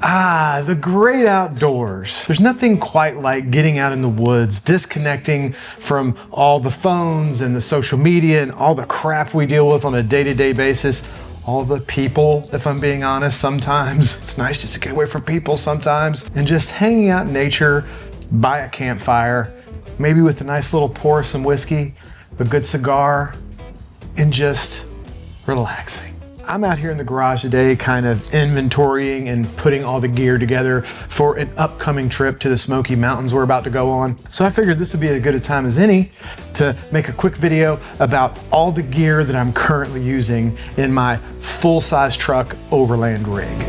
Ah, the great outdoors. There's nothing quite like getting out in the woods, disconnecting from all the phones and the social media and all the crap we deal with on a day-to-day basis. All the people, if I'm being honest, sometimes. It's nice just to get away from people sometimes. And just hanging out in nature by a campfire, maybe with a nice little pour of some whiskey, a good cigar, and just relaxing. I'm out here in the garage today kind of inventorying and putting all the gear together for an upcoming trip to the Smoky Mountains we're about to go on. So I figured this would be as good a time as any to make a quick video about all the gear that I'm currently using in my full-size truck Overland rig.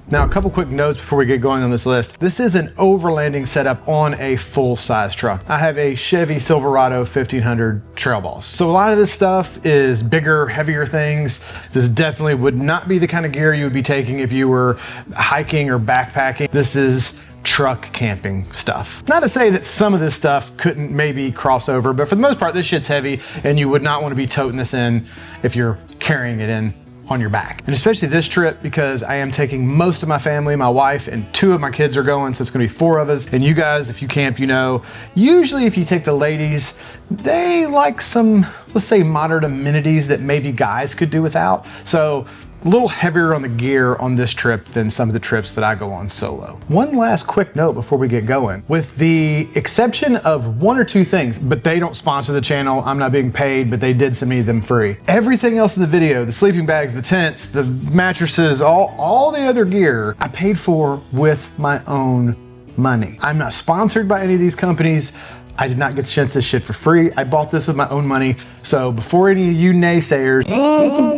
Now, a couple quick notes before we get going on this list. This is an overlanding setup on a full-size truck. I have a Chevy Silverado 1500 trail boss. So a lot of this stuff is bigger, heavier things. This definitely would not be the kind of gear you would be taking if you were hiking or backpacking. This is truck camping stuff. Not to say that some of this stuff couldn't maybe cross over, but for the most part, this shit's heavy and you would not want to be toting this in if you're carrying it in on your back. And especially this trip because I am taking most of my family, my wife, and 2 of my kids are going, so it's gonna be 4 of us. And you guys, if you camp, you know, usually if you take the ladies, they like some, let's say, modern amenities that maybe guys could do without. So a little heavier on the gear on this trip than some of the trips that I go on solo. One last quick note before we get going. With the exception of 1 or 2 things, but they don't sponsor the channel, I'm not being paid, but they did send me them free. Everything else in the video, the sleeping bags, the tents, the mattresses, all the other gear, I paid for with my own money. I'm not sponsored by any of these companies. I did not get to ship this shit for free. I bought this with my own money. So before any of you naysayers,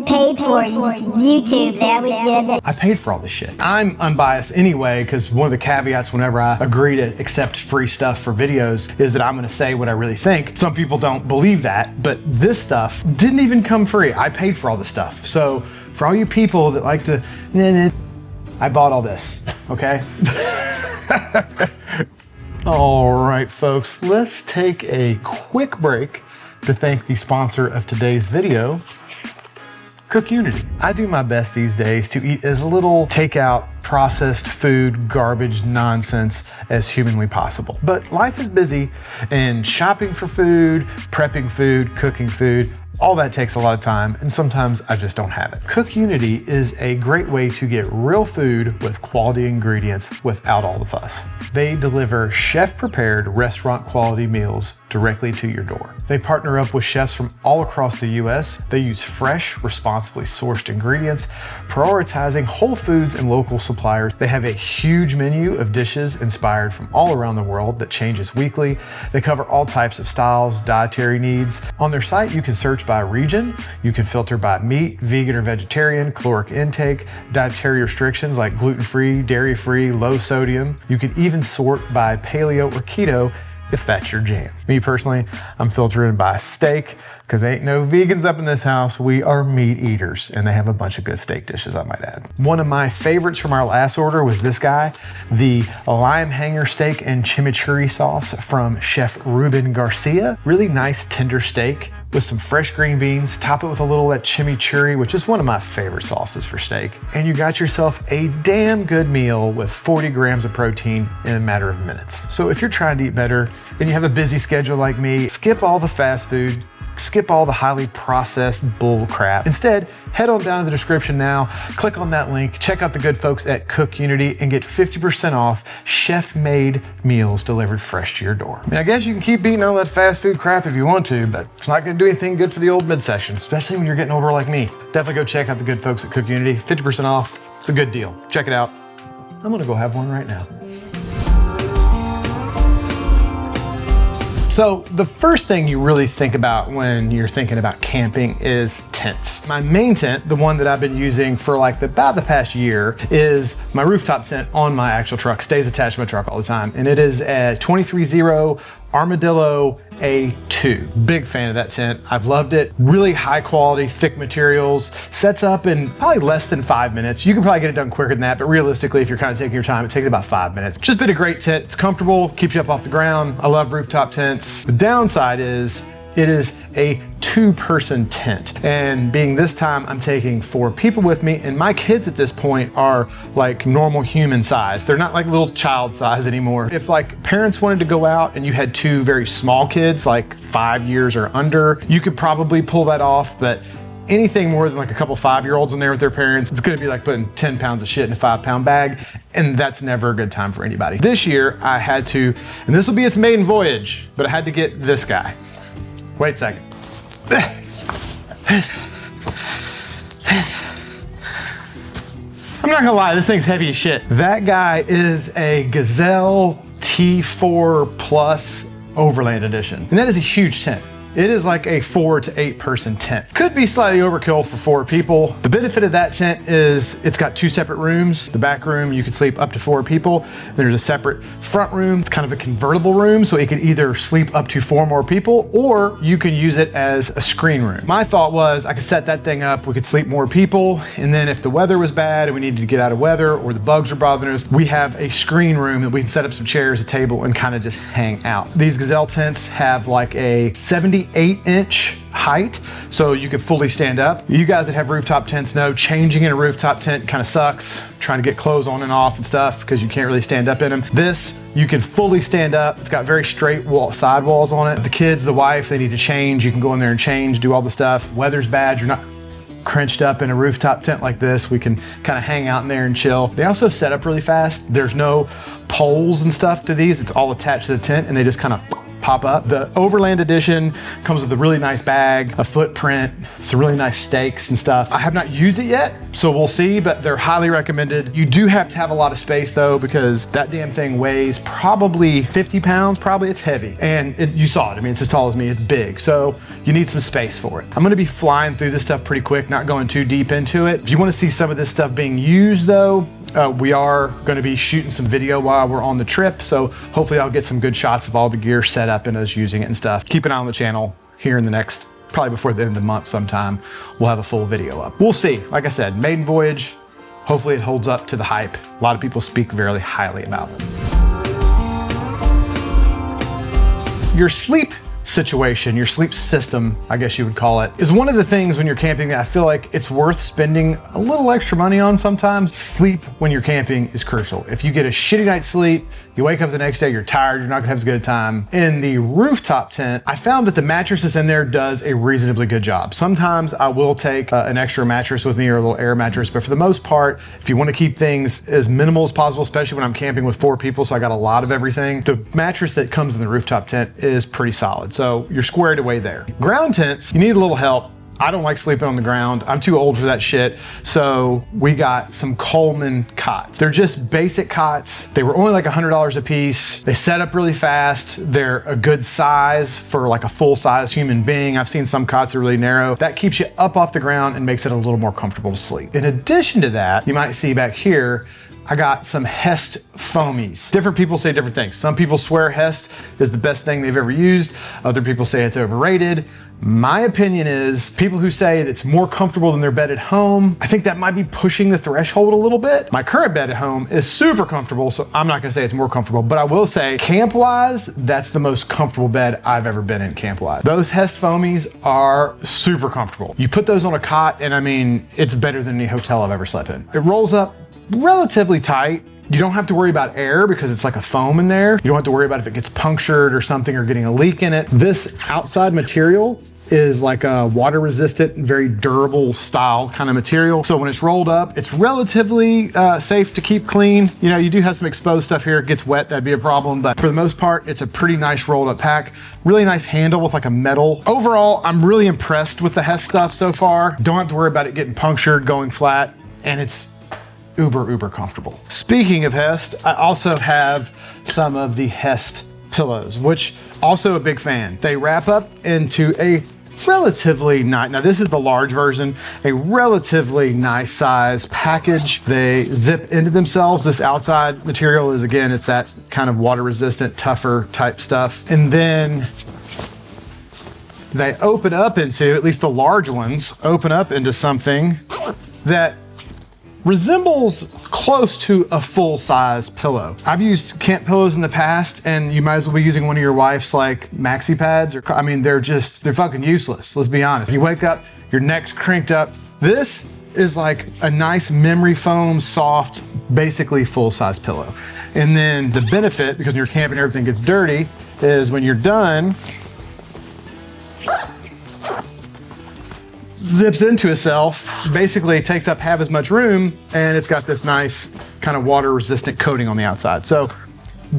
paid for YouTube, that was good. I paid for all this shit. I'm unbiased anyway, because one of the caveats whenever I agree to accept free stuff for videos is that I'm gonna say what I really think. Some people don't believe that, but this stuff didn't even come free. I paid for all this stuff. So for all you people that like to, I bought all this, okay? All right, folks, let's take a quick break to thank the sponsor of today's video, CookUnity. I do my best these days to eat as little takeout, processed food, garbage, nonsense as humanly possible. But life is busy and shopping for food, prepping food, cooking food, all that takes a lot of time, and sometimes I just don't have it. CookUnity is a great way to get real food with quality ingredients without all the fuss. They deliver chef-prepared, restaurant-quality meals directly to your door. They partner up with chefs from all across the US. They use fresh, responsibly sourced ingredients, prioritizing whole foods and local suppliers. They have a huge menu of dishes inspired from all around the world that changes weekly. They cover all types of styles, dietary needs. On their site, you can search by region. You can filter by meat, vegan or vegetarian, caloric intake, dietary restrictions like gluten-free, dairy-free, low sodium. You can even sort by paleo or keto if that's your jam. Me personally, I'm filtering by steak because ain't no vegans up in this house. We are meat eaters, and they have a bunch of good steak dishes, I might add. One of my favorites from our last order was this guy, the lime hanger steak and chimichurri sauce from Chef Ruben Garcia. Really nice tender steak with some fresh green beans. Top it with a little of that chimichurri, which is one of my favorite sauces for steak. And you got yourself a damn good meal with 40 grams of protein in a matter of minutes. So if you're trying to eat better and you have a busy schedule like me, skip all the fast food, skip all the highly processed bull crap. Instead, head on down to the description now, click on that link, check out the good folks at CookUnity and get 50% off chef-made meals delivered fresh to your door. I mean, I guess you can keep eating all that fast food crap if you want to, but it's not gonna do anything good for the old midsection, especially when you're getting older like me. Definitely go check out the good folks at CookUnity, 50% off, it's a good deal. Check it out. I'm gonna go have one right now. So the first thing you really think about when you're thinking about camping is tents. My main tent, the one that I've been using for like about the past year, is my rooftop tent on my actual truck. Stays attached to my truck all the time. And it is a 23 Zero Armadillo A2. Big fan of that tent. I've loved it. Really high quality, thick materials. Sets up in probably less than 5 minutes. You can probably get it done quicker than that, but realistically, if you're kind of taking your time, it takes about 5 minutes. Just been a great tent. It's comfortable, keeps you up off the ground. I love rooftop tents. The downside is it is a 2-person tent. And being this time, I'm taking 4 people with me, and my kids at this point are like normal human size. They're not like little child size anymore. If like parents wanted to go out and you had 2 very small kids, like 5 years or under, you could probably pull that off, but anything more than like a couple 5-year-olds in there with their parents, it's gonna be like putting 10 pounds of shit in a 5-pound bag, and that's never a good time for anybody. This year, I had to, and this will be its maiden voyage, but I had to get this guy. Wait a second. I'm not gonna lie, this thing's heavy as shit. That guy is a Gazelle T4 Plus Overland edition. And that is a huge tent. It is like a 4 to 8 person tent. Could be slightly overkill for 4 people. The benefit of that tent is it's got 2 separate rooms. The back room, you can sleep up to 4 people. There's a separate front room. It's kind of a convertible room, so it can either sleep up to 4 more people, or you can use it as a screen room. My thought was I could set that thing up, we could sleep more people, and then if the weather was bad and we needed to get out of weather or the bugs were bothering us, we have a screen room that we can set up some chairs, a table, and kind of just hang out. These Gazelle tents have like a 78-inch height, so you can fully stand up. You guys that have rooftop tents know changing in a rooftop tent kind of sucks, trying to get clothes on and off and stuff because you can't really stand up in them. This, you can fully stand up. It's got very straight side walls on it. The kids, the wife, they need to change. You can go in there and change, do all the stuff. Weather's bad, you're not crunched up in a rooftop tent like this. We can kind of hang out in there and chill. They also set up really fast. There's no poles and stuff to these. It's all attached to the tent and they just kind of pop up. The Overland edition comes with a really nice bag, a footprint, some really nice stakes and stuff. I have not used it yet, so we'll see, but they're highly recommended. You do have to have a lot of space though, because that damn thing weighs probably 50 pounds, probably. It's heavy. And you saw it, I mean, it's as tall as me, it's big. So you need some space for it. I'm gonna be flying through this stuff pretty quick, not going too deep into it. If you wanna see some of this stuff being used though, we are going to be shooting some video while we're on the trip, so hopefully I'll get some good shots of all the gear set up and us using it and stuff. Keep an eye on the channel here in the next, probably before the end of the month sometime, we'll have a full video up. We'll see. Like I said, maiden voyage, hopefully it holds up to the hype. A lot of people speak very highly about it. Your sleep situation, your sleep system, I guess you would call it, is one of the things when you're camping that I feel like it's worth spending a little extra money on sometimes. Sleep when you're camping is crucial. If you get a shitty night's sleep, you wake up the next day, you're tired, you're not gonna have as good a time. In the rooftop tent, I found that the mattresses in there does a reasonably good job. Sometimes I will take an extra mattress with me or a little air mattress, but for the most part, if you wanna keep things as minimal as possible, especially when I'm camping with 4 people, so I got a lot of everything, the mattress that comes in the rooftop tent is pretty solid. So you're squared away there. Ground tents, you need a little help. I don't like sleeping on the ground. I'm too old for that shit. So we got some Coleman cots. They're just basic cots. They were only like $100 a piece. They set up really fast. They're a good size for like a full size human being. I've seen some cots that are really narrow. That keeps you up off the ground and makes it a little more comfortable to sleep. In addition to that, you might see back here, I got some Hest Foamies. Different people say different things. Some people swear Hest is the best thing they've ever used. Other people say it's overrated. My opinion is people who say it's more comfortable than their bed at home, I think that might be pushing the threshold a little bit. My current bed at home is super comfortable, so I'm not gonna say it's more comfortable, but I will say camp-wise, that's the most comfortable bed I've ever been in camp-wise. Those Hest Foamies are super comfortable. You put those on a cot and I mean, it's better than any hotel I've ever slept in. It rolls up relatively tight. You don't have to worry about air because it's like a foam in there. You don't have to worry about if it gets punctured or something or getting a leak in it. This outside material is like a water resistant, very durable style kind of material. So when it's rolled up, it's relatively safe to keep clean. You know, you do have some exposed stuff here. It gets wet, that'd be a problem. But for the most part, it's a pretty nice rolled up pack. Really nice handle with like a metal. Overall, I'm really impressed with the Hest stuff so far. Don't have to worry about it getting punctured, going flat, and it's uber comfortable. Speaking of Hest, I also have some of the Hest pillows, which also a big fan. They wrap up into a relatively nice. Now this is the large version, a relatively nice size package. They zip into themselves. This outside material is, again, it's that kind of water resistant, tougher type stuff. And then they open up into, at least the large ones, open up into something that resembles close to a full-size pillow. I've used camp pillows in the past, and you might as well be using one of your wife's like maxi pads, or I mean, they're fucking useless. Let's be honest. You wake up, your neck's cranked up. This is like a nice memory foam, soft, basically full-size pillow. And then the benefit, because when you're camping, everything gets dirty, is when you're done, zips into itself, basically takes up half as much room, and it's got this nice kind of water resistant coating on the outside. So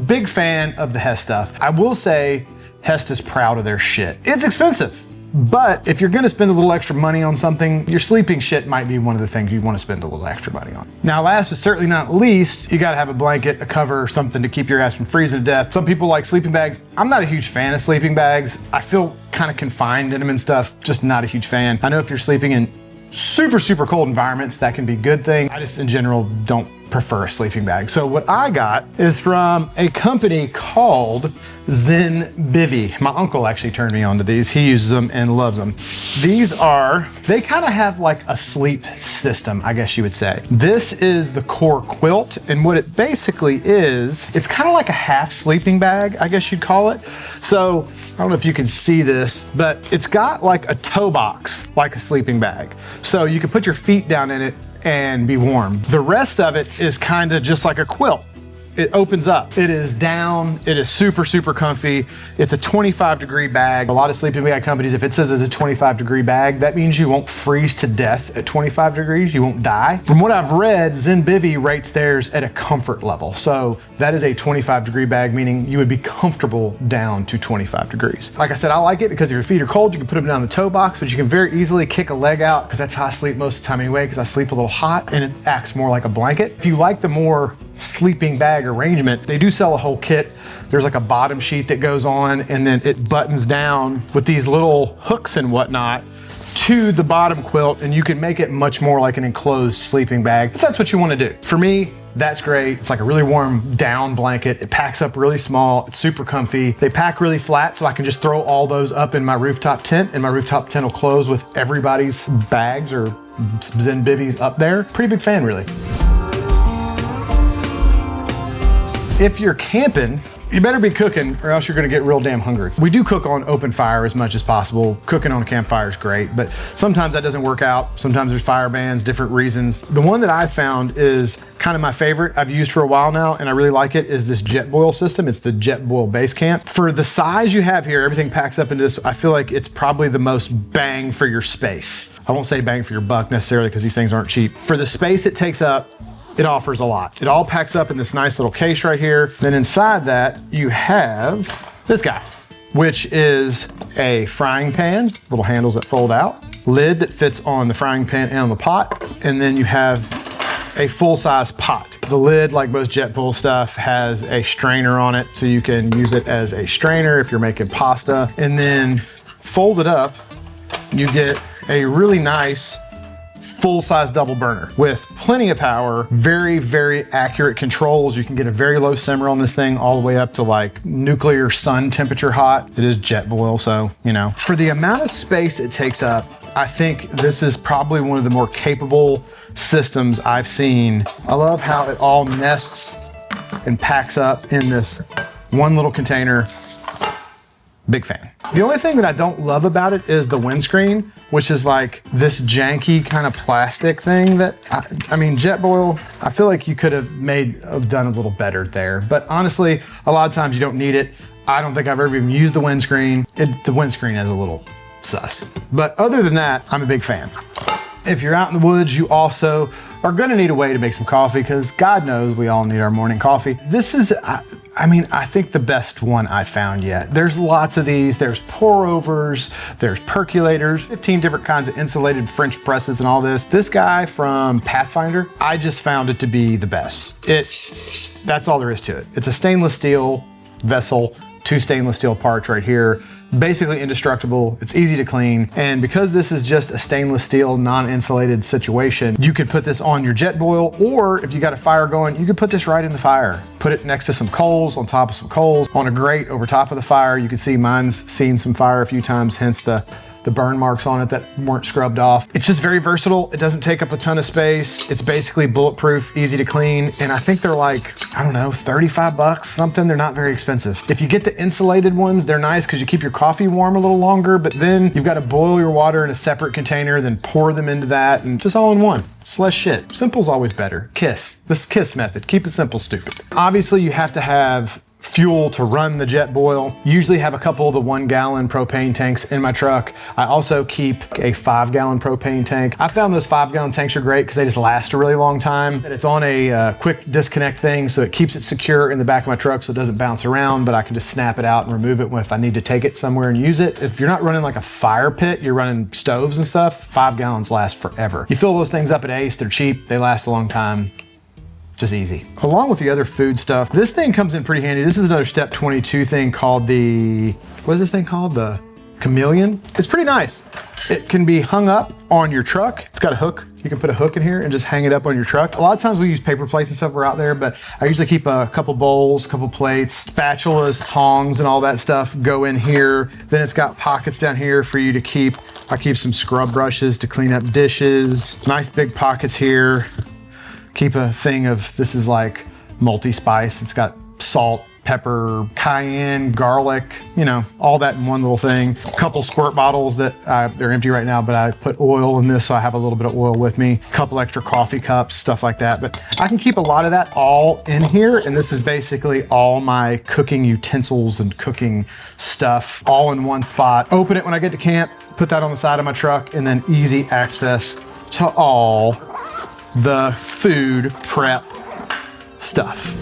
big fan of the Hest stuff. I will say Hest is proud of their shit. It's expensive, but if you're gonna spend a little extra money on something, your sleeping shit might be one of the things you wanna spend a little extra money on. Now, last but certainly not least, you gotta have a blanket, a cover, something to keep your ass from freezing to death. Some people like sleeping bags. I'm not a huge fan of sleeping bags. I feel kind of confined in them and stuff, just not a huge fan. I know if you're sleeping in super, super cold environments, that can be a good thing. I just in general don't prefer a sleeping bag. So what I got is from a company called Zenbivy. My uncle actually turned me on to these. He uses them and loves them. These are, they kind of have like a sleep system, I guess you would say. This is the core quilt, and what it basically is, it's kind of like a half sleeping bag, I guess you'd call it. So I don't know if you can see this, but it's got like a toe box, like a sleeping bag. So you can put your feet down in it and be warm. The rest of it is kind of just like a quilt. It opens up. It is down. It is super, super comfy. It's a 25-degree bag. A lot of sleeping bag companies, if it says it's a 25-degree bag, that means you won't freeze to death at 25 degrees. You won't die. From what I've read, Zenbivy rates theirs at a comfort level. So that is a 25-degree bag, meaning you would be comfortable down to 25 degrees. Like I said, I like it because if your feet are cold, you can put them down the toe box, but you can very easily kick a leg out, because that's how I sleep most of the time anyway, because I sleep a little hot and it acts more like a blanket. If you like the more sleeping bag arrangement, they do sell a whole kit. There's like a bottom sheet that goes on, and then it buttons down with these little hooks and whatnot to the bottom quilt, and you can make it much more like an enclosed sleeping bag if that's what you want to do. For me, that's great. It's like a really warm down blanket. It packs up really small. It's super comfy. They pack really flat, so I can just throw all those up in my rooftop tent, and my rooftop tent will close with everybody's bags or Zenbivy's up there. Pretty big fan, really. If you're camping, you better be cooking or else you're gonna get real damn hungry. We do cook on open fire as much as possible. Cooking on a campfire is great, but sometimes that doesn't work out. Sometimes there's fire bans, different reasons. The one that I found is kind of my favorite, I've used for a while now, and I really like it, is this Jetboil system. It's the Jetboil base camp. For the size you have here, everything packs up into this. I feel like it's probably the most bang for your space. I won't say bang for your buck necessarily, because these things aren't cheap. For the space it takes up, it offers a lot. It all packs up in this nice little case right here. Then inside that, you have this guy, which is a frying pan, little handles that fold out, lid that fits on the frying pan and on the pot, and then you have a full-size pot. The lid, like most Jetboil stuff, has a strainer on it, so you can use it as a strainer if you're making pasta. And then folded up, you get a really nice full-size double burner with plenty of power, very, very accurate controls. You can get a very low simmer on this thing all the way up to like nuclear sun temperature hot. It is Jetboil, so, you know. For the amount of space it takes up, I think this is probably one of the more capable systems I've seen. I love how it all nests and packs up in this one little container. Big fan. The only thing that I don't love about it is the windscreen, which is like this janky kind of plastic thing that, I mean, Jetboil, I feel like you could have done a little better there. But honestly, a lot of times you don't need it. I don't think I've ever even used the windscreen. The windscreen is a little sus. But other than that, I'm a big fan. If you're out in the woods, you also are gonna need a way to make some coffee, because God knows we all need our morning coffee. This is, I mean, I think the best one I've found yet. There's lots of these. There's pour overs, there's percolators, 15 different kinds of insulated French presses and all this. This guy from Pathfinder, I just found it to be the best. That's all there is to it. It's a stainless steel vessel, 2 stainless steel parts right here. Basically indestructible, it's easy to clean, and because this is just a stainless steel non-insulated situation, you could put this on your Jetboil, or if you got a fire going, you could put this right in the fire. Put it next to some coals, on top of some coals, on a grate over top of the fire. You can see mine's seen some fire a few times, hence the burn marks on it that weren't scrubbed off. It's just very versatile. It doesn't take up a ton of space. It's basically bulletproof, easy to clean, and I think they're like, I don't know, 35 bucks, something. They're not very expensive. If you get the insulated ones, they're nice because you keep your coffee warm a little longer, but then you've got to boil your water in a separate container, then pour them into that, and just all in one. It's less shit. Simple's always better. KISS. This KISS method. Keep it simple, stupid. Obviously, you have to have fuel to run the Jetboil. Usually have a couple of the 1 gallon propane tanks in my truck. I also keep a 5 gallon propane tank. I found those 5 gallon tanks are great because they just last a really long time. And it's on a quick disconnect thing, so it keeps it secure in the back of my truck so it doesn't bounce around, but I can just snap it out and remove it if I need to take it somewhere and use it. If you're not running like a fire pit, you're running stoves and stuff, 5 gallons last forever. You fill those things up at Ace, they're cheap, they last a long time. Just easy. Along with the other food stuff, this thing comes in pretty handy. This is another step 22 thing called the, what is this thing called? The Chameleon. It's pretty nice. It can be hung up on your truck. It's got a hook. You can put a hook in here and just hang it up on your truck. A lot of times we use paper plates and stuff we're out there, but I usually keep a couple bowls, a couple plates, spatulas, tongs, and all that stuff go in here. Then it's got pockets down here for you to keep. I keep some scrub brushes to clean up dishes. Nice big pockets here. Keep a thing of, this is like multi-spice. It's got salt, pepper, cayenne, garlic, you know, all that in one little thing. A couple squirt bottles that they're empty right now, but I put oil in this, so I have a little bit of oil with me. A couple extra coffee cups, stuff like that. But I can keep a lot of that all in here, and this is basically all my cooking utensils and cooking stuff all in one spot. Open it when I get to camp, put that on the side of my truck, and then easy access to all the food prep stuff.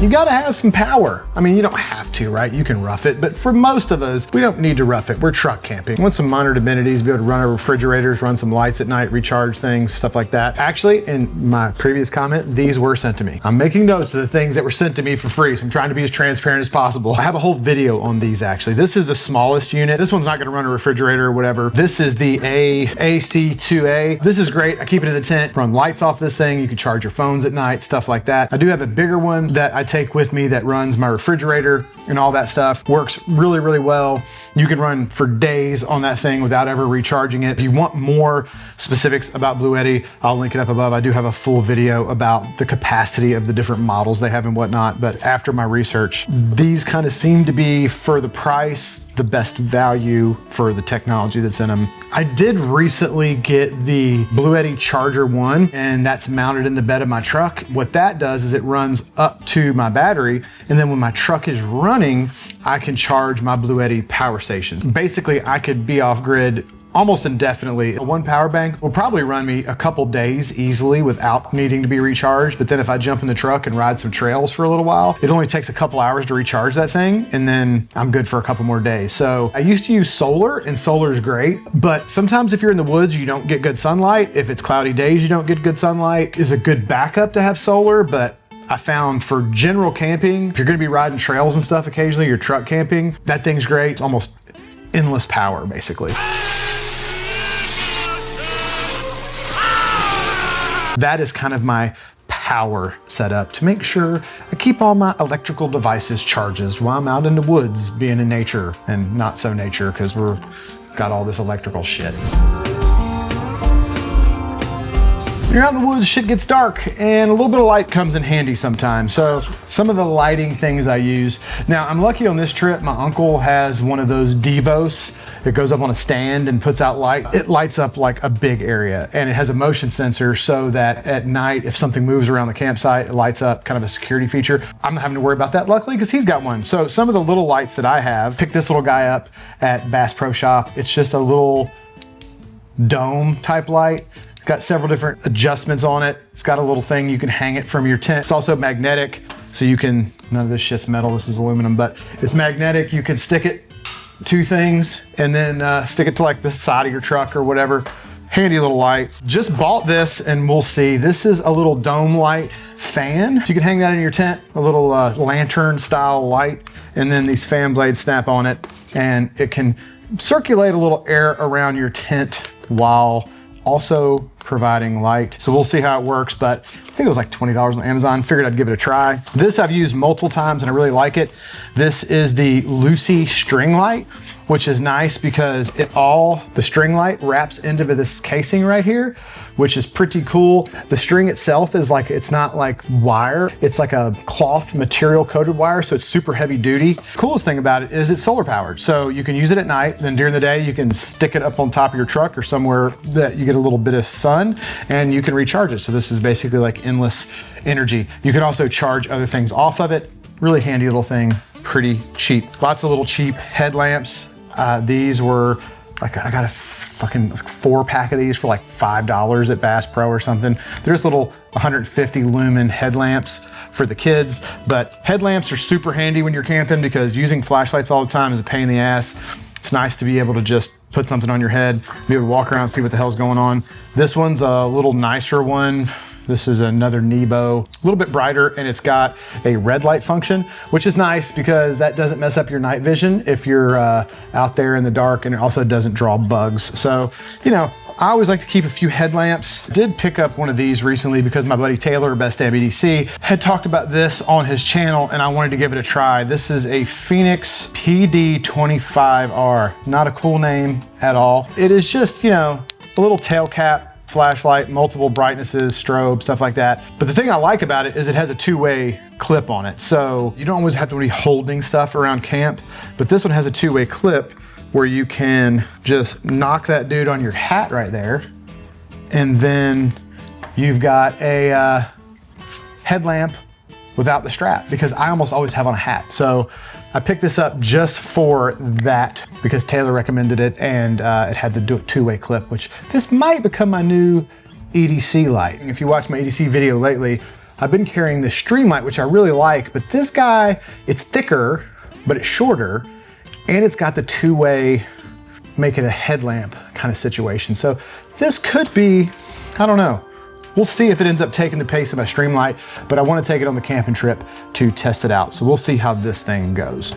You gotta have some power. I mean, you don't have to, right? You can rough it, but for most of us, we don't need to rough it. We're truck camping. We want some minor amenities, be able to run our refrigerators, run some lights at night, recharge things, stuff like that. Actually, in my previous comment, these were sent to me. I'm making notes of the things that were sent to me for free, so I'm trying to be as transparent as possible. I have a whole video on these actually. This is the smallest unit. This one's not gonna run a refrigerator or whatever. This is the AC2A. This is great. I keep it in the tent, run lights off this thing. You can charge your phones at night, stuff like that. I do have a bigger one that I take with me that runs my refrigerator and all that stuff. Works really, really well. You can run for days on that thing without ever recharging it. If you want more specifics about Bluetti, I'll link it up above. I do have a full video about the capacity of the different models they have and whatnot, but after my research, these kind of seem to be, for the price, the best value for the technology that's in them. I did recently get the Bluetti Charger 1, and that's mounted in the bed of my truck. What that does is it runs up to my battery, and then when my truck is running, I can charge my Bluetti power stations. Basically, I could be off grid almost indefinitely. One power bank will probably run me a couple days easily without needing to be recharged. But then if I jump in the truck and ride some trails for a little while, it only takes a couple hours to recharge that thing, and then I'm good for a couple more days. So I used to use solar, and solar is great, but sometimes if you're in the woods, you don't get good sunlight. If it's cloudy days, you don't get good sunlight. It's a good backup to have solar, but I found for general camping, if you're gonna be riding trails and stuff occasionally, you're truck camping, that thing's great. It's almost endless power, basically. That is kind of my power setup to make sure I keep all my electrical devices charged while I'm out in the woods being in nature, and not so nature because we're got all this electrical shit. When you're out in the woods, shit gets dark, and a little bit of light comes in handy sometimes. So some of the lighting things I use. Now, I'm lucky on this trip, my uncle has one of those Devos. It goes up on a stand and puts out light. It lights up like a big area, and it has a motion sensor so that at night, if something moves around the campsite, it lights up, kind of a security feature. I'm not having to worry about that, luckily, because he's got one. So some of the little lights that I have, picked this little guy up at Bass Pro Shop. It's just a little dome type light. Got several different adjustments on it. It's got a little thing you can hang it from your tent. It's also magnetic, so you can, none of this shit's metal, this is aluminum, but it's magnetic. You can stick it to things and then stick it to like the side of your truck or whatever. Handy little light. Just bought this and we'll see. This is a little dome light fan. So you can hang that in your tent, a little lantern style light. And then these fan blades snap on it and it can circulate a little air around your tent while also providing light. So we'll see how it works, but I think it was like $20 on Amazon. Figured I'd give it a try. This I've used multiple times and I really like it. This is the Luci string light, which is nice because the string light wraps into this casing right here, which is pretty cool. The string itself is like, it's not like wire, it's like a cloth material coated wire, so it's super heavy duty. Coolest thing about it is it's solar powered. So you can use it at night, then during the day you can stick it up on top of your truck or somewhere that you get a little bit of sun and you can recharge it. So this is basically like endless energy. You can also charge other things off of it. Really handy little thing, pretty cheap. Lots of little cheap headlamps. These were like, I got a fucking 4-pack of these for like $5 at Bass Pro or something. There's little 150 lumen headlamps for the kids, but headlamps are super handy when you're camping because using flashlights all the time is a pain in the ass. It's nice to be able to just put something on your head, be able to walk around and see what the hell's going on. This one's a little nicer one. This is another Nebo, a little bit brighter, and it's got a red light function, which is nice because that doesn't mess up your night vision if you're out there in the dark, and it also doesn't draw bugs. So, you know, I always like to keep a few headlamps. Did pick up one of these recently because my buddy Taylor, Best Damn EDC, had talked about this on his channel and I wanted to give it a try. This is a Fenix PD25R. Not a cool name at all. It is just, you know, a little tail cap flashlight, multiple brightnesses, strobe, stuff like that. But the thing I like about it is it has a 2-way clip on it. So you don't always have to be holding stuff around camp, but this one has a 2-way clip where you can just knock that dude on your hat right there. And then you've got a headlamp without the strap because I almost always have on a hat. So I picked this up just for that because Taylor recommended it and it had the 2-way clip, which this might become my new EDC light. If you watch my EDC video lately, I've been carrying the stream light, which I really like, but this guy, it's thicker, but it's shorter, and it's got the 2-way, make it a headlamp kind of situation. So this could be, I don't know. We'll see if it ends up taking the pace of my stream light, but I want to take it on the camping trip to test it out. So we'll see how this thing goes.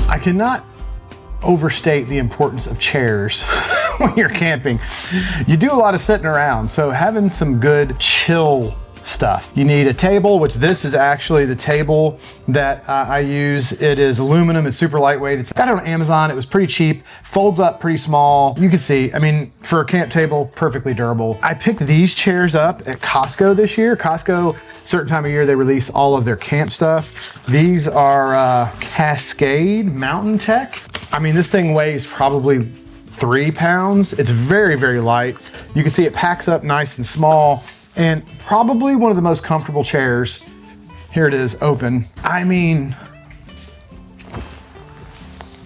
I cannot overstate the importance of chairs when you're camping. You do a lot of sitting around, so having some good chill stuff. You need a table, which this is actually the table that I use. It is aluminum, it's super lightweight. It's got it on Amazon, it was pretty cheap, folds up pretty small. You can see, I mean, for a camp table, perfectly durable. I picked these chairs up at Costco this year. Costco, certain time of year, they release all of their camp stuff. These are Cascade Mountain Tech. I mean, this thing weighs probably 3 pounds. It's very, very light. You can see it packs up nice and small. And probably one of the most comfortable chairs. Here it is, open. I mean,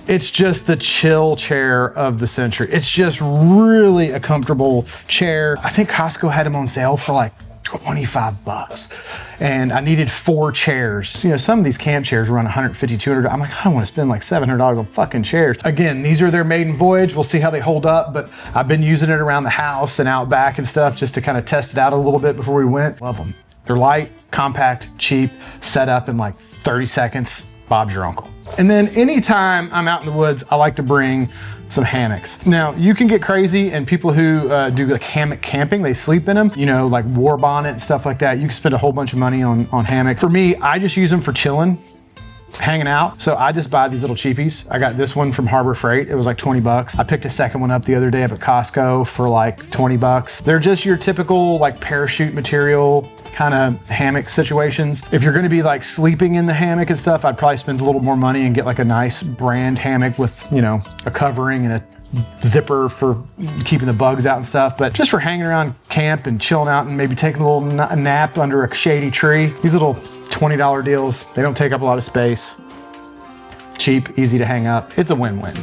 it's just the chill chair of the century. It's just really a comfortable chair. I think Costco had them on sale for like 25 bucks. And I needed 4 chairs. You know, some of these camp chairs run 150, 200. I'm like, I don't want to spend like $700 on fucking chairs. Again, these are their maiden voyage. We'll see how they hold up, but I've been using it around the house and out back and stuff just to kind of test it out a little bit before we went. Love them. They're light, compact, cheap, set up in like 30 seconds. Bob's your uncle. And then anytime I'm out in the woods, I like to bring some hammocks. Now, you can get crazy, and people who do like hammock camping, they sleep in them, you know, like war bonnet and stuff like that. You can spend a whole bunch of money on hammock. For me, I just use them for chilling, hanging out. So I just buy these little cheapies. I got this one from Harbor Freight. It was like 20 bucks. I picked a second one up the other day up at Costco for like 20 bucks. They're just your typical like parachute material kind of hammock situations. If you're gonna be like sleeping in the hammock and stuff, I'd probably spend a little more money and get like a nice brand hammock with, you know, a covering and a zipper for keeping the bugs out and stuff. But just for hanging around camp and chilling out and maybe taking a little nap under a shady tree, these little $20 deals, they don't take up a lot of space. Cheap, easy to hang up. It's a win-win.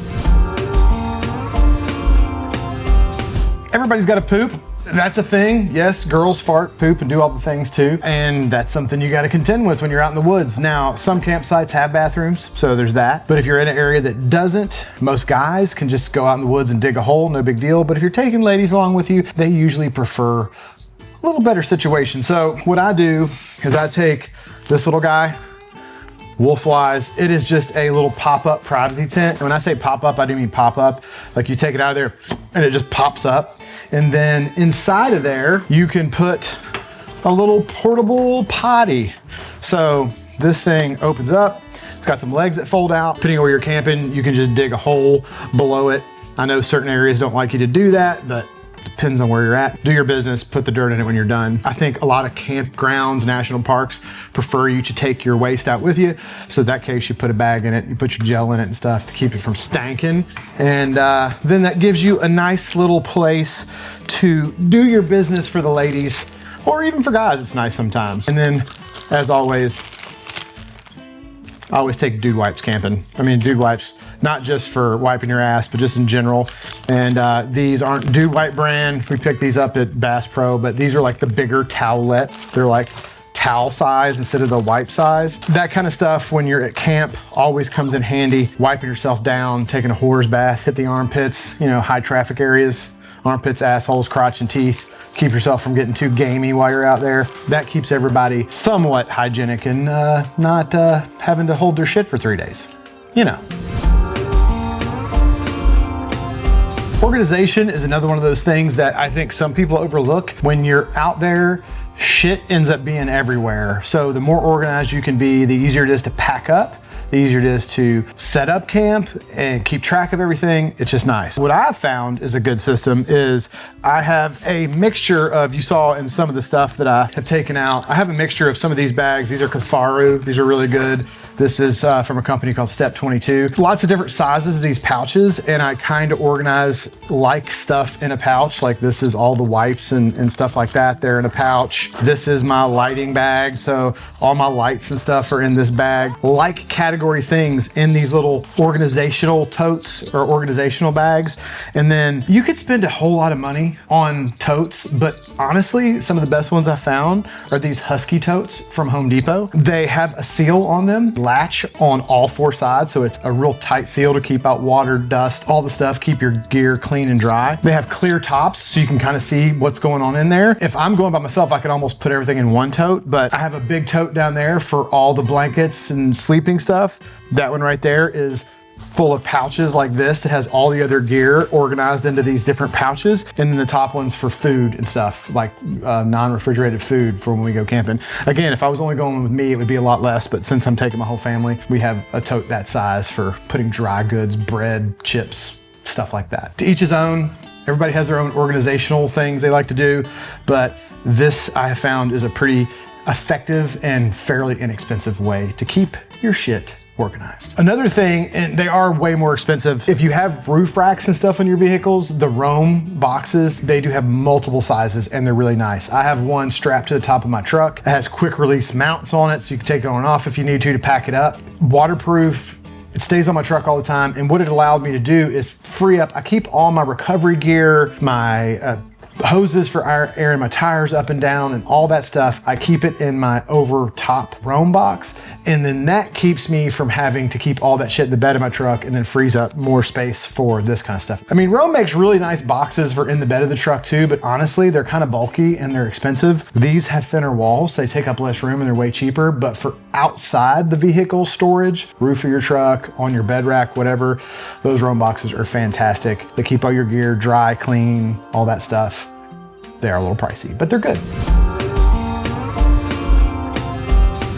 Everybody's got to poop. that's a thing. Yes, girls fart, poop, and do all the things too. And that's something you got to contend with when you're out in the woods. Now, some campsites have bathrooms, so there's that. But if you're in an area that doesn't, most guys can just go out in the woods and dig a hole, no big deal. But if you're taking ladies along with you, they usually prefer a little better situation. So what I do is I take this little guy, Wolf-wise, it is just a little pop-up privacy tent. And when I say pop-up, I do mean pop-up. Like you take it out of there and it just pops up. And then inside of there, you can put a little portable potty. So this thing opens up. It's got some legs that fold out. Depending on where you're camping, you can just dig a hole below it. I know certain areas don't like you to do that, but depends on where you're at. Do your business, put the dirt in it when you're done. I think a lot of campgrounds, national parks, prefer you to take your waste out with you. So in that case, you put a bag in it, you put your gel in it and stuff to keep it from stanking. And then that gives you a nice little place to do your business for the ladies, or even for guys, it's nice sometimes. And then, as always, I always take dude wipes camping. I mean, dude wipes, not just for wiping your ass, but just in general. And these aren't Dude Wipe brand. We picked these up at Bass Pro, but these are like the bigger towelettes. They're like towel size instead of the wipe size. That kind of stuff when you're at camp always comes in handy. Wiping yourself down, taking a horse bath, hit the armpits, you know, high traffic areas, armpits, assholes, crotch, and teeth. Keep yourself from getting too gamey while you're out there. That keeps everybody somewhat hygienic and not having to hold their shit for 3 days. You know. Organization is another one of those things that I think some people overlook. When you're out there, shit ends up being everywhere. So the more organized you can be, the easier it is to pack up. The easier it is to set up camp and keep track of everything. It's just nice. What I've found is a good system is I have a mixture of, you saw in some of the stuff that I have taken out, I have a mixture of some of these bags. These are Kafaru, these are really good. This is from a company called Step 22. Lots of different sizes of these pouches, and I kind of organize like stuff in a pouch. Like this is all the wipes and stuff like that. They're in a pouch. This is my lighting bag. So all my lights and stuff are in this bag. Like category things in these little organizational totes or organizational bags. And then you could spend a whole lot of money on totes, but honestly, some of the best ones I found are these Husky totes from Home Depot. They have a seal on them, latch on all four sides, so it's a real tight seal to keep out water, dust, all the stuff, keep your gear clean and dry. They have clear tops so you can kind of see what's going on in there. If I'm going by myself, I can almost put everything in one tote, but I have a big tote down there for all the blankets and sleeping stuff. That one right there is full of pouches like this that has all the other gear organized into these different pouches. And then the top one's for food and stuff, like non-refrigerated food for when we go camping. Again, if I was only going with me, it would be a lot less, but since I'm taking my whole family, we have a tote that size for putting dry goods, bread, chips, stuff like that. To each his own. Everybody has their own organizational things they like to do, but this I have found is a pretty effective and fairly inexpensive way to keep your shit organized. Another thing, and they are way more expensive, if you have roof racks and stuff on your vehicles, the Roam boxes, they do have multiple sizes and they're really nice. I have one strapped to the top of my truck. It has quick release mounts on it so you can take it on and off if you need to pack it up. Waterproof. It stays on my truck all the time, and what it allowed me to do is free up. I keep all my recovery gear, my hoses for airing my tires up and down and all that stuff. I keep it in my over top Roam box, and then that keeps me from having to keep all that shit in the bed of my truck and then frees up more space for this kind of stuff. I mean, Roam makes really nice boxes for in the bed of the truck too, but honestly, they're kind of bulky and they're expensive. These have thinner walls, so they take up less room and they're way cheaper, but for outside the vehicle storage, roof of your truck, on your bed rack, whatever, those Roam boxes are fantastic. They keep all your gear dry, clean, all that stuff. They are a little pricey, but they're good.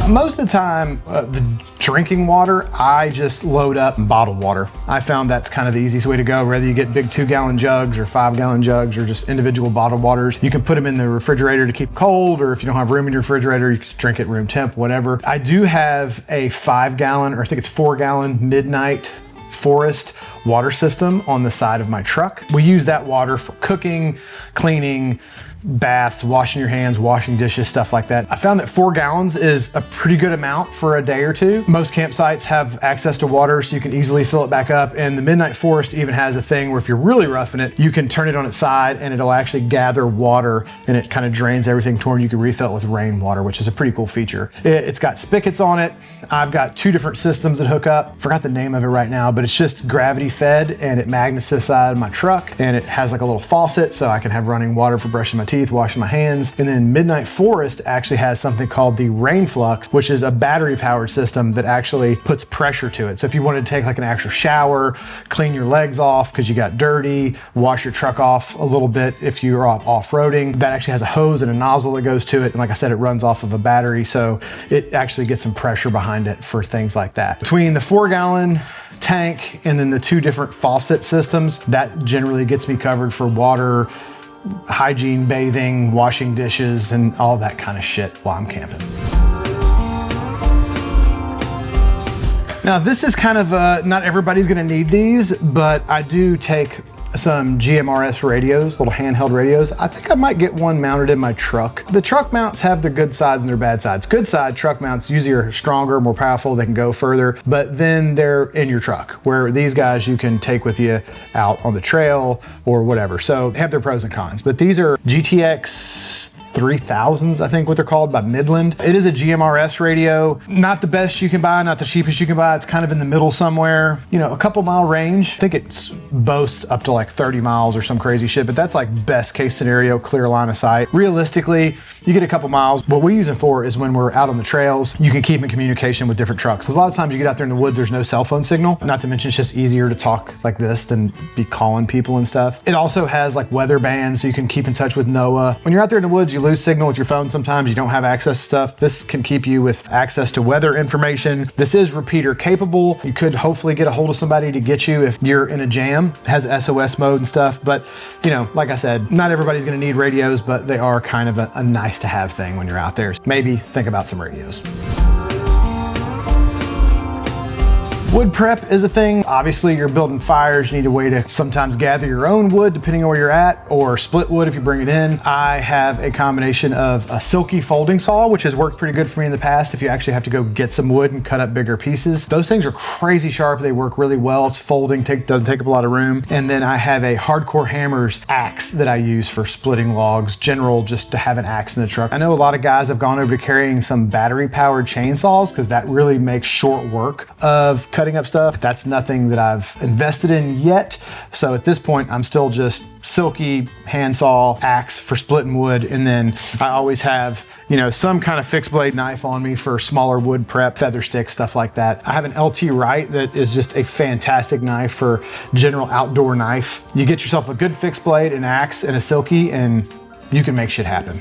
Most of the time, the drinking water, I just load up bottled water. I found that's kind of the easiest way to go. Whether you get big 2-gallon jugs or 5-gallon jugs or just individual bottled waters, you can put them in the refrigerator to keep cold, or if you don't have room in your refrigerator, you can drink it room temp, whatever. I do have a 5-gallon, or I think it's 4-gallon Midnight Forest water system on the side of my truck. We use that water for cooking, cleaning, baths, washing your hands, washing dishes, stuff like that. I found that 4 gallons is a pretty good amount for a day or two. Most campsites have access to water, so you can easily fill it back up. And the Midnight Forest even has a thing where if you're really roughing it, you can turn it on its side and it'll actually gather water and it kind of drains everything to where you can refill it with rainwater, which is a pretty cool feature. It's got spigots on it. I've got 2 different systems that hook up. Forgot the name of it right now, but it's just gravity fed and it magnets to the side of my truck, and it has like a little faucet so I can have running water for brushing my teeth, washing my hands. And then Midnight Forest actually has something called the Rain Flux, which is a battery powered system that actually puts pressure to it. So if you wanted to take like an actual shower, clean your legs off because you got dirty, wash your truck off a little bit if you're off-roading, that actually has a hose and a nozzle that goes to it. And like I said, it runs off of a battery, so it actually gets some pressure behind it for things like that. Between the 4-gallon tank and then the 2 different faucet systems, that generally gets me covered for water, hygiene, bathing, washing dishes, and all that kind of shit while I'm camping. Now this is kind of, not everybody's gonna need these, but I do take some GMRS radios, little handheld radios. I think I might get one mounted in my truck. The truck mounts have their good sides and their bad sides. Good side, truck mounts usually are stronger, more powerful, they can go further, but then they're in your truck, where these guys you can take with you out on the trail or whatever. So they have their pros and cons, but these are GTX 3000s, I think what they're called, by Midland. It is a GMRS radio. Not the best you can buy, not the cheapest you can buy. It's kind of in the middle somewhere. You know, a couple mile range. I think it boasts up to like 30 miles or some crazy shit, but that's like best case scenario, clear line of sight. Realistically, you get a couple miles. What we use it for is when we're out on the trails, you can keep in communication with different trucks. Because a lot of times you get out there in the woods, there's no cell phone signal. Not to mention it's just easier to talk like this than be calling people and stuff. It also has like weather bands, so you can keep in touch with NOAA. When you're out there in the woods, you lose signal with your phone sometimes, you don't have access to stuff. This can keep you with access to weather information. This is repeater capable. You could hopefully get a hold of somebody to get you if you're in a jam. It has SOS mode and stuff, but you know, like I said, not everybody's gonna need radios, but they are kind of a nice to have thing when you're out there. Maybe think about some radios. Wood prep is a thing. Obviously, you're building fires. You need a way to sometimes gather your own wood, depending on where you're at, or split wood if you bring it in. I have a combination of a silky folding saw, which has worked pretty good for me in the past if you actually have to go get some wood and cut up bigger pieces. Those things are crazy sharp. They work really well. It's folding, doesn't take up a lot of room. And then I have a Hardcore Hammers axe that I use for splitting logs, just to have an axe in the truck. I know a lot of guys have gone over to carrying some battery-powered chainsaws because that really makes short work of cutting up stuff. That's nothing that I've invested in yet. So at this point, I'm still just silky handsaw axe for splitting wood. And then I always have, you know, some kind of fixed blade knife on me for smaller wood prep, feather sticks, stuff like that. I have an LT Wright that is just a fantastic knife for general outdoor knife. You get yourself a good fixed blade, an axe, and a silky, and you can make shit happen.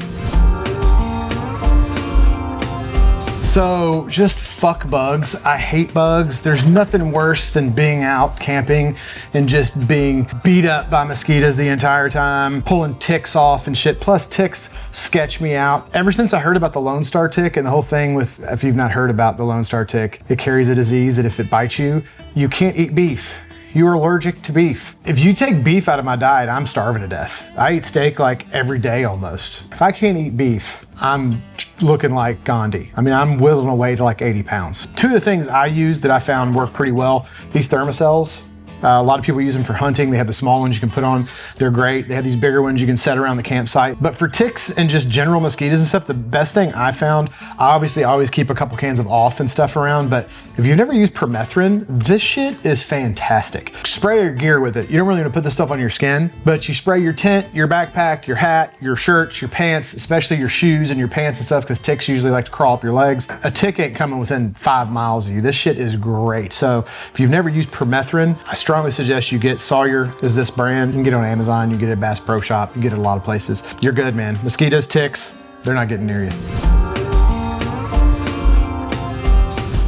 So just fuck bugs. I hate bugs. There's nothing worse than being out camping and just being beat up by mosquitoes the entire time, pulling ticks off and shit. Plus ticks sketch me out. Ever since I heard about the Lone Star tick and the whole thing with, if you've not heard about the Lone Star tick, it carries a disease that if it bites you, you can't eat beef. You are allergic to beef. If you take beef out of my diet, I'm starving to death. I eat steak like every day almost. If I can't eat beef, I'm looking like Gandhi. I mean, I'm whittling away to like 80 pounds. 2 of the things I use that I found work pretty well, these thermocells. A lot of people use them for hunting. They have the small ones you can put on. They're great. They have these bigger ones you can set around the campsite. But for ticks and just general mosquitoes and stuff, the best thing I found, I obviously always keep a couple cans of off and stuff around, but if you've never used permethrin, this shit is fantastic. Spray your gear with it. You don't really want to put this stuff on your skin, but you spray your tent, your backpack, your hat, your shirts, your pants, especially your shoes and your pants and stuff, because ticks usually like to crawl up your legs. A tick ain't coming within 5 miles of you. This shit is great. So if you've never used permethrin, I strongly suggest you get Sawyer is this brand. You can get it on Amazon, you can get it at Bass Pro Shop, you can get it at a lot of places. You're good, man. Mosquitoes, ticks, they're not getting near you.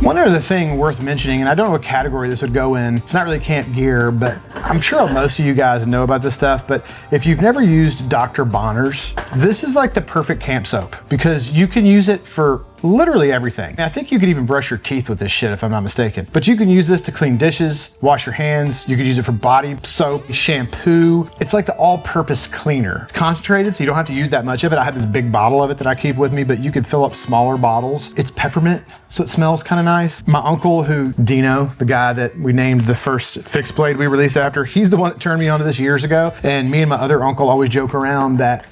One other thing worth mentioning, and I don't know what category this would go in, it's not really camp gear, but I'm sure most of you guys know about this stuff, but if you've never used Dr. Bonner's, this is like the perfect camp soap because you can use it for literally everything. And I think you could even brush your teeth with this shit if I'm not mistaken. But you can use this to clean dishes, wash your hands. You could use it for body soap, shampoo. It's like the all-purpose cleaner. It's concentrated, so you don't have to use that much of it. I have this big bottle of it that I keep with me, but you could fill up smaller bottles. It's peppermint, so it smells kind of nice. My uncle, Dino, the guy that we named the first fixed blade we released after, he's the one that turned me onto this years ago. And me and my other uncle always joke around that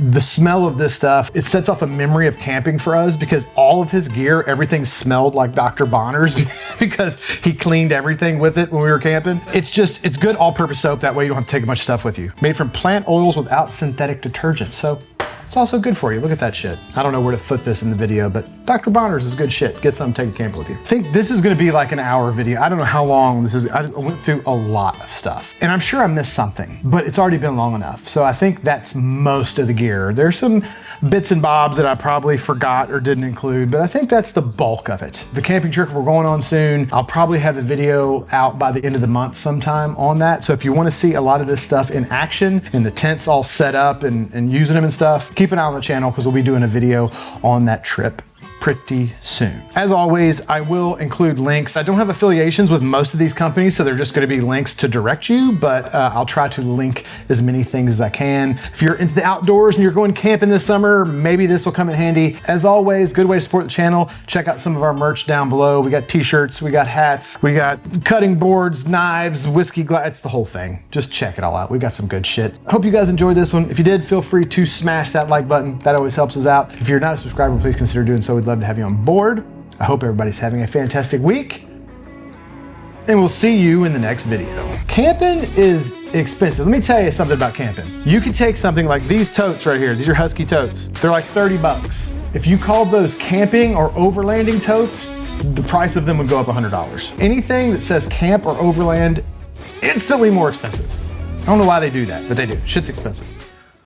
the smell of this stuff, it sets off a memory of camping for us because all of his gear, everything smelled like Dr. Bonner's because he cleaned everything with it when we were camping. It's good all-purpose soap. That way you don't have to take a bunch of stuff with you. Made from plant oils without synthetic detergents. So it's also good for you. Look at that shit. I don't know where to put this in the video, but Dr. Bonner's is good shit. Get some, take a camp with you. I think this is gonna be like an hour video. I don't know how long this is. I went through a lot of stuff and I'm sure I missed something, but it's already been long enough. So I think that's most of the gear. There's some bits and bobs that I probably forgot or didn't include, but I think that's the bulk of it. The camping trip we're going on soon. I'll probably have a video out by the end of the month sometime on that. So if you want to see a lot of this stuff in action and the tents all set up and using them and stuff, keep an eye on the channel because we'll be doing a video on that trip pretty soon. As always, I will include links. I don't have affiliations with most of these companies, so they're just gonna be links to direct you, but I'll try to link as many things as I can. If you're into the outdoors and you're going camping this summer, maybe this will come in handy. As always, good way to support the channel. Check out some of our merch down below. We got t-shirts, we got hats, we got cutting boards, knives, whiskey glass, it's the whole thing. Just check it all out. We got some good shit. Hope you guys enjoyed this one. If you did, feel free to smash that like button. That always helps us out. If you're not a subscriber, please consider doing so. We'd love to have you on board. I hope everybody's having a fantastic week, and we'll see you in the next video. Camping is expensive. Let me tell you something about camping. You can take something like these totes right here. These are Husky totes. They're like 30 bucks. If you called those camping or overlanding totes, the price of them would go up $100. Anything that says camp or overland, instantly more expensive. I don't know why they do that, but they do. Shit's expensive.